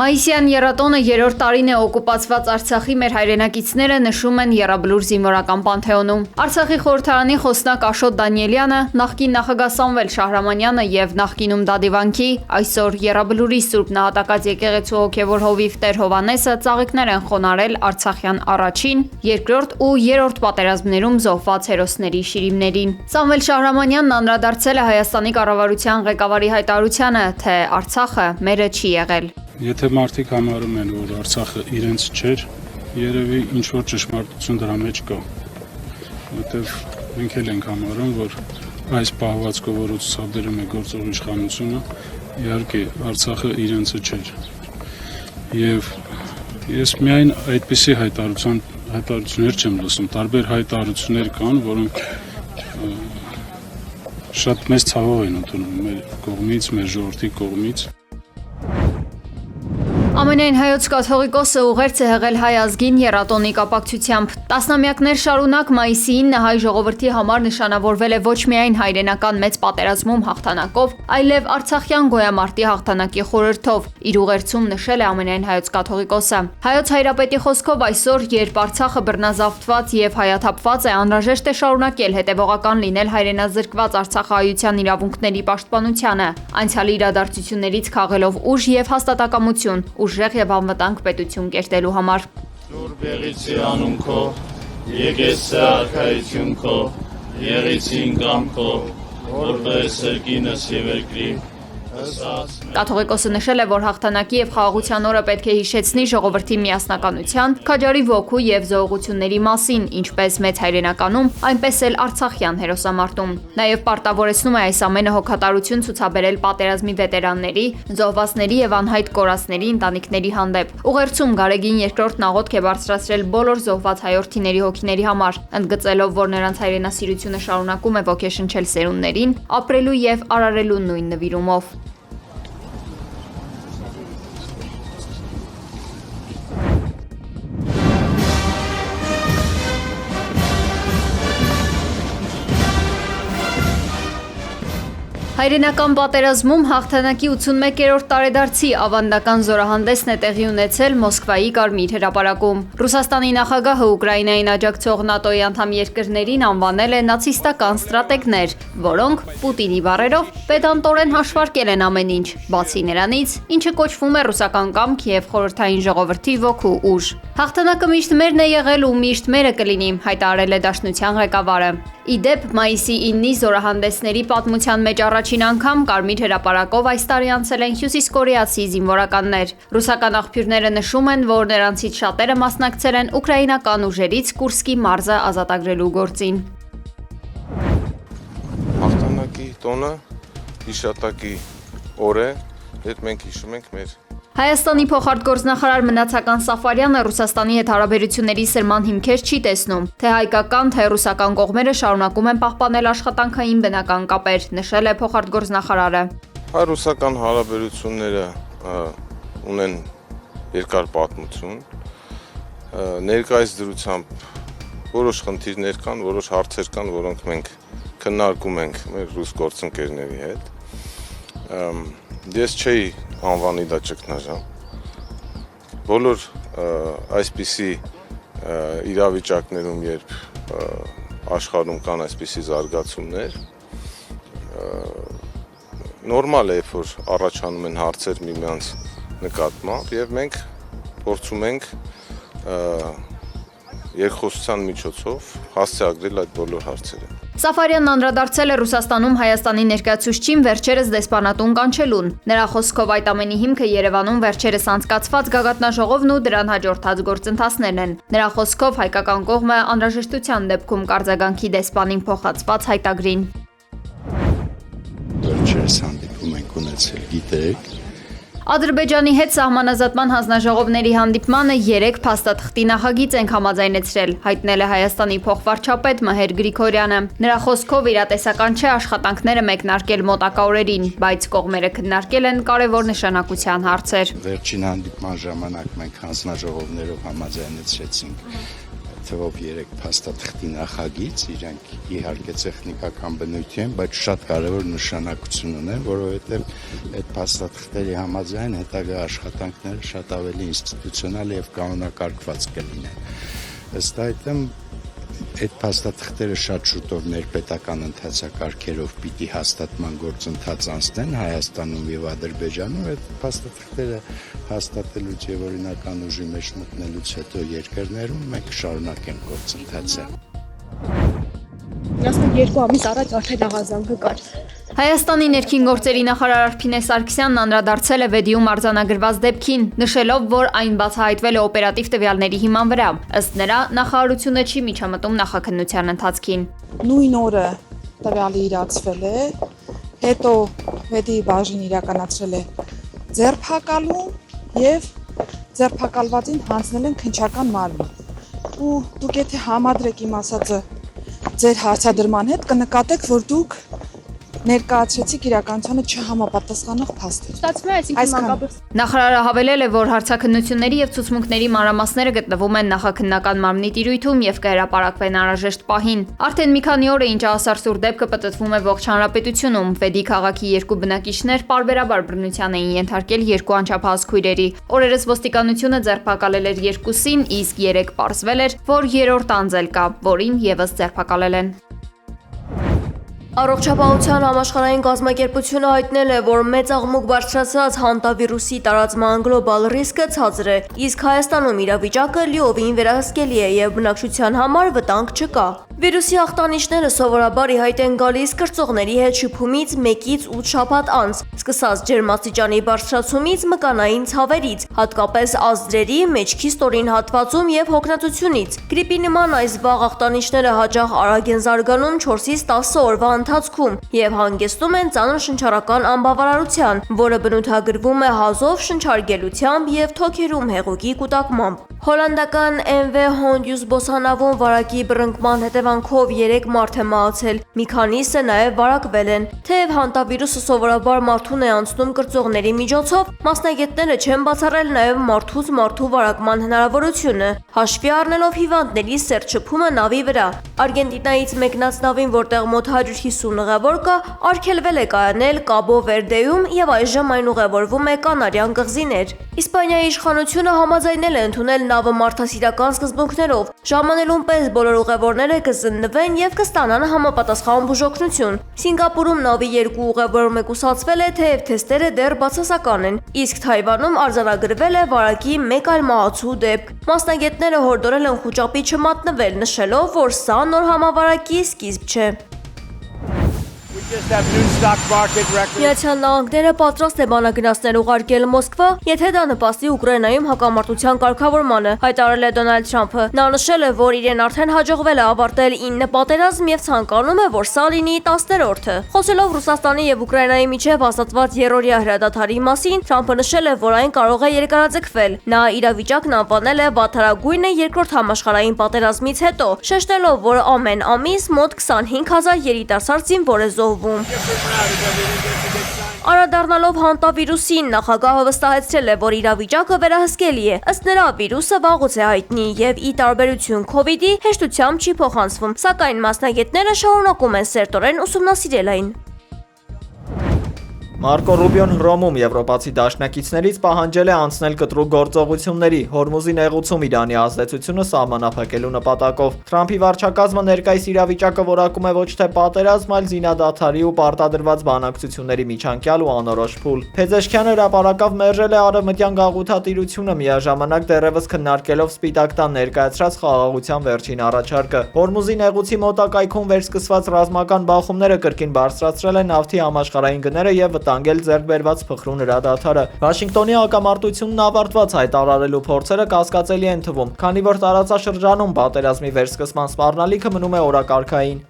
Մայիսյան եռատոնը երրորդ տարին է օկուպացված Արցախի մեր հայրենակիցները նշում են Եռաբլուր զինվորական պանթեոնում։ Արցախի խորհրդարանի խոսնակ Աշոտ Դանիելյանը, նախկին նախագահ Սամվել Շահրամանյանը եւ նախկինում Դադիվանքի, այսօր Եռաբլուրի Սուրբ Նահատակած եկեղեցու հոգեվոր հովիվ Տեր Հովանեսը ծաղիկներ են խոնարել Արցախյան առաջին, երկրորդ ու երրորդ պատերազմներում զոհված հերոսների շիրիմներին։ Սամվել Շահրամանյանն անդրադարձել է Հայաստանի կառավարության ղեկավարի հայտարարությանը, թե Արցախը մերը չի եղել։ Եթե մարդիկ համարում են, որ Արցախը իրենց չէր, երևի ինչ-որ ճշմարտություն դրա մեջ կա, որտեղ մենք էլ ենք համարում, որ այս պահվածքով, որ ցուցաբերում է գործող իշխանությունը, իհարկե Արցախը իրենցը չէր։ Եվ ես միայն այդպիսի հայտարարություններ չեմ լսում, տարբեր հայտարարություններ կան, որոնք շատ մեծ ցավով են ընդունում մեր կողմից, մեր ժողովրդի կողմից։ Ամենայն հայոց կաթողիկոսը ուղերձ է հղել հայ ազգին եռատոնի կապակցությամբ։ Տասնամյակներ շարունակ մայիսի 9-ը հայ ժողովրդի համար նշանավորվել է ոչ միայն հայրենական մեծ պատերազմում հաղթանակով, այլև արցախյան գոյամարտի հաղթանակի խորհրդով։ Իր ուղերձում նշել է ամենայն հայոց կաթողիկոսը։ Հայոց հայրապետի խոսքով այսօր, երբ Արցախը բռնազավթված եւ հայաթափված է, անհրաժեշտ է շարունակել հետևողական լինել հայրենազրկված արցախահայության իրավունքների պաշտպանությանը, անցյալի իրադարձություններից քաղելով ուժ եւ հաստատակամություն, ուժեղ եւ անվտանգ պետություն կերտելու համար։ Սուրբ եղեցի անուն քո, եկես արքայություն քո, եղեցին կամ քո, որպես երկինս եւ երկրի։ Կաթողիկոսը նշել է, որ հաղթանակի եւ խաղաղության օրը պետք է հիշեցնի ժողովրդի միասնականության, քաջարի ոգու եւ զոհությունների մասին, ինչպես մեծ հայրենականում, այնպես էլ արցախյան հերոսամարտում։ Նաեւ պարտավորեցնում է այս ամենը հոգատարություն ցուցաբերել պատերազմի վետերանների, զոհվածների եւ անհայտ կորածների ընտանիքների հանդեպ։ Ուղերձում Գարեգին II-ն աղոթք է բարձրացրել բոլոր զոհված հայրենիների հոգիների համար, ընդգծելով, որ նրանց հայրենասիրությունը շարունակում է ոգեշնչել սերունդներին, ապրելու եւ արարելու նույն նվիրումով։ Հայրենական պատերազմում հաղթանակի 81-րդ տարեդարձի ավանդական զորահանդեսն է տեղի ունեցել Մոսկվայի Կարմիր հրապարակում։ Ռուսաստանի նախագահը Ուկրաինային աջակցող ՆԱՏՕ-ի անդամ երկրներին անվանել է նացիստական ստրատեգներ, որոնք Պուտինի բառերով պետանտորեն հաշվարկել են ամեն ինչ, բացի նրանից, ինչը կոչվում է ռուսական կամք եւ խորհրդային ժողովրդի ոգու ուժ։ Հաղթանակը միշտ մերն է եղել ու միշտ մերը կլինի, հայտարարել է Դաշնության ղեկավարը։ Ի դեպ, մայիսի 9-ի զորահանդեսների պատմության մեջ առաջին անգամ Կարմիր հրապարակով այս տարի անցել են հյուսիսկորեացի զինվորականներ։ Ռուսական աղբյուրները նշում են, որ նրանցից շատերը մասնակցել են ուկրաինական ուժերից Կուրսկի մարզը ազատագրելու գործին։ Հաղթանակի տոնը հիշատակի օր է, երբ մենք հիշում ենք մեր Հայաստանի փոխարտգործնախարար Մնացական Սաֆարյանը Ռուսաստանի հետ հարաբերությունների սրման հիմքեր չի տեսնում, թե հայկական, թե ռուսական կողմերը շարունակում են պահպանել աշխատանքային բնական կապեր, նշել է փոխարտգործնախարարը։ Հայ-ռուսական հարաբերությունները ունեն երկար պատմություն, ներկայիս դրությամբ որոշ խնդիրներ կան, որոշ հարցեր կան, որոնք մենք քննարկում ենք մեր ռուս գործընկերների հետ։ Ես չէի անվանի դա ճգնաժամ։ Բոլոր այսպիսի իրավիճակներում, երբ աշխարհում կան այսպիսի զարգացումներ, նորմալ է, երբ որ առաջանում են հարցեր միմյանց նկատմամբ, եւ մենք փորձում ենք երկխոսության միջոցով հասցեագրել այդ բոլոր հարցերը։ Սաֆարյանն անդրադարձել է Ռուսաստանում Հայաստանի ներկայացուցչին վերջերս դեսպանատուն կանչելուն։ Նրա խոսքով այդ ամենի հիմքը Երևանում վերջերս անցկացված գագաթնաժողովն ու դրան հաջորդած գործընթացներն են։ Նրա խոսքով հայկական կողմը անհրաժեշտության դեպքում կարձագանքի դեսպանին փոխածված հայտագրին։ Վերջերս հանդիպում ենք ունեցել, գիտեք։ Ադրբեջանի հետ սահմանազատման հանձնաժողովների հանդիպմանը 3 փաստաթղթի նախագիծ ենք համաձայնեցրել, հայտնել է Հայաստանի փոխվարչապետ Մհեր Գրիգորյանը։ Նրա խոսքով իրատեսական չէ աշխատանքները մեկնարկել մոտակա օրերին, բայց կողմերը քննարկել են կարևոր նշանակության հարցեր։ Վերջին հանդիպման ժամանակ մենք հանձնաժողովներով համաձայնեցրեցինք թվով 3 փաստաթղթի նախագիծ, իրանք իհարկե տեխնիկական բնույթ են, բայց շատ կարևոր նշանակություն ունեն, որովհետև այդ փաստաթղթերի համաձայն հետագա աշխատանքները շատ ավելի ինստիտուցիոնալ եւ կանոնակարգված կլինեն։ Ըստ այդմ այդ փաստաթղթերը շատ շուտով ներպետական ընթացակարգերով պիտի հաստատման գործընթաց անցնեն Հայաստանում եւ Ադրբեջանում։ Այդ փաստաթղթերը հաստատելուց եւ օրինական ուժի մեջ մտնելուց հետո երկրներում մենք շարունակենք գործընթացը։ 12 ամիս առաջ արդեն աղազանքը կար։ Հայաստանի ներքին գործերի նախարար Արփինե Սարգսյանն անդրադարձել է Վեդիում արձանագրված դեպքին, նշելով, որ այն բացահայտվել է օպերատիվ տվյալների հիման վրա։ Ըստ նրա, նախարարությունը չի միջամտում նախաքննության ընթացքին։ Նույն օրը տվյալը իրացվել է, հետո Վեդի բաժին իրականացրել է ձերբակալում եւ ձերբակալվածին հանձնել են քննչական մարմին։ Ու դուք եթե համադրեք իմ ասածը ձեր հարցադրման հետ կնկատեք, որ դուք ներկայացրեցիք իրականությանը չհամապատասխանող փաստեր։ Ստացվում է այսինքն մանկաբարձ։ Նախարարը հավելել է, որ հարցաքննությունների եւ ցուցմունքների մանրամասները գտնվում են նախաքննական մարմնի տիրույթում եւ կհրապարակվեն անհրաժեշտ պահին։ Արդեն մի քանի օր է ինչ ասարսուր դեպքը պատտվում է ողջ հանրապետությունում։ Վեդի քաղաքի երկու բնակիչներ պարբերաբար բռնության էին ենթարկել երկու անչափահաս քույրերի։ Օրերս ոստիկանությունը ձերբակալել էր երկուսին, իսկ 3 պարզվել էր, որ երրորդ անձել կա, որին եւս ձերբակալել են։ Առողջապահության համաշխարհային կազմակերպությունը հայտնել է, որ մեծ աղմուկ բարձրացած հանտավիրուսի տարածման գլոբալ ռիսկը ցածր է, իսկ Հայաստանում իրավիճակը լիովին վերահսկելի է եւ բնակչության համար վտանգ չկա։ Վիրուսի ախտանիշները սովորաբար ի հայտ են գալիս կրծողների հետ շփումից 1-ից 8 շաբաթ անց, սկսած ջերմաստիճանի բարձրացումից մկանային ցավերից, հատկապես ազդրերի, մեջքի ստորին հատվածում եւ հոգնածությունից։ Գրիպի նման այս վաղ ախտանիշները հաճախ արագ են զարգանում 4-ից 10 օրվա ընթացքում եւ հանգեցնում են ծանր շնչառական անբավարարության, որը բնութագրվում է հազով շնչարգելությամբ եւ թոքերում հեղուկի կուտակմամբ։ Հոլանդական MV Հոնդյուս Բոսանավում վարակի բռնկման հետևանքով 3 մարդ է մահացել, մի քանիսը նաև վարակվել են։ Թեև հանտավիրուսը սովորաբար մարդուն է անցնում կրծողների միջոցով, մասնագետները չեն բացառել նաև մարդուց մարդու վարակման հնարավորությունը, հաշվի առնելով հիվանդների սերտ շփումը նավի վրա։ Արգենտինայից մեկնած նավին, որտեղ մոտ 150 ուղևոր կա, արգելվել է կայանել Կաբո Վերդեում եւ այժմ այն ուղևորվում է Կանարյան կղզիներ։ Իսպանիայի իշխանությունը համաձայնել է ընդունել նավը մարդասիրական սկզբունքներով, ժամանելուն պես բոլոր ուղևորները կզննվեն եւ կստանան համապատասխան բուժօգնություն։ Սինգապուրում նավի 2 ուղևոր մեկուսացվել է, թեև թեստերը դեռ բացասական են, իսկ Թայվանում արձանագրվել է վարակի 1 այլ մահացու դեպք։ Մասնագետները հորդորել են խուճապի չմատնվել, նշելով, որ սա նոր համավարակի սկիզբ չէ։ Միացյալ Նահանգները պատրաստ է բանագնացներ ուղարկել Մոսկվա, եթե դա նպաստի Ուկրաինայում հակամարտության կարգավորմանը, հայտարարել է Դոնալդ Թրամփը։ Նա նշել է, որ իրեն արդեն հաջողվել է ավարտել 9 պատերազմ եւ ցանկանում է, որ սա լինի 10-րդը։ Խոսելով Ռուսաստանի եւ Ուկրաինայի միջև հաստատված երրորդյա հրադադարի մասին, Թրամփը նշել է, որ այն կարող է երկարաձգվել։ Նա իրավիճակն անվանել է վատթարագույնը երկրորդ համաշխարհային պատերազմից հետո, շեշտելով, որ ամեն ամիս մոտ 25,000 երիտասարդ զինվոր է զոհվում։ Անդրադառնալով հանտավիրուսին, նախագահը վստահեցրել է, որ իրավիճակը վերահսկելի է։ Ըստ նրա, վիրուսը վաղուց է հայտնի եւ ի տարբերություն COVID-ի հեշտությամբ չի փոխանցվում, սակայն մասնագետները շարունակում են սերտորեն ուսումնասիրել այն։ Մարկո Ռուբիոն Հռոմում եվրոպացի դաշնակիցներից պահանջել է անցնել կտրուկ գործողությունների, Հորմուզի նեղուցում Իրանի ազդեցությունը սահմանափակելու նպատակով։ Թրամփի վարչակազմը ներկայիս իրավիճակը որակում է ոչ թե պատերազմ, այլ զինադադարի ու պարտադրված բանակցությունների միջանկյալ ու անորոշ փուլ։ Փեզեշքյանը հրապարակավ մերժել է արևմտյան գաղութատիրությունը, միաժամանակ դեռևս քննարկելով Սպիտակ տան ներկայացրած խաղաղության վերջին առաջարկը։ Հորմուզի նեղուցի մոտակայքում վերսկսված ռազմական բախումները կրկին բարձրացրել են նավթի համաշխարհային գները եւ անգել ձեռք բերված փխրուն հրադադարը։ Վաշինգտոնի հակամարտությունն ավարտված հայտարարելու փորձերը կասկածելի են թվում, քանի որ տարածաշրջանում պատերազմի վերսկսման սպառնալիքը մնում է օրակարգային։